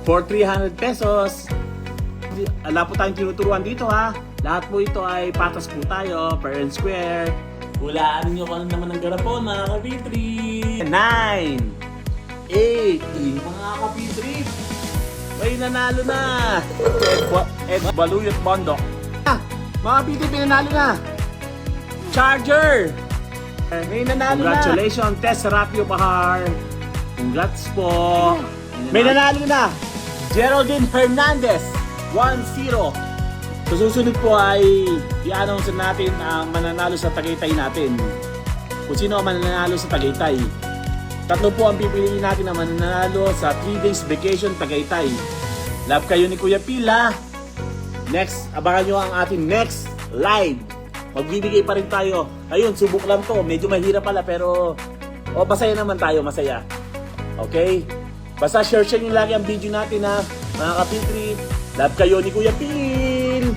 for 300 pesos. Wala po tayong tinuturuan dito ha. Lahat po ito ay patas po tayo, per and square. Hulaan nyo kung ano naman ang garapon mga kapitri. 9, 8, mga kapitri. May nanalo na. Ed Baluyot Bondok. Mga kapitri, pinanalo na. Charger. May nanalo na. Congratulations, Tess Serapio Bahar. Congrats po. May nanalo na. Geraldine Hernandez. 1-0. So susunod po ay i-announce natin ang mananalo sa Tagaytay natin. Kung sino ang mananalo sa Tagaytay. Tatlo po ang pipiliin natin na mananalo sa 3 days vacation Tagaytay. Love kayo ni Kuya Pila. Next, abangan nyo ang ating next live. Magbibigay pa rin tayo. Ayun, subok lang to. Medyo mahirap pala pero masaya naman tayo, masaya. Okay? Basta share nyo lagi ang video natin ha, mga kapitri. Love kayo ni Kuya Pil!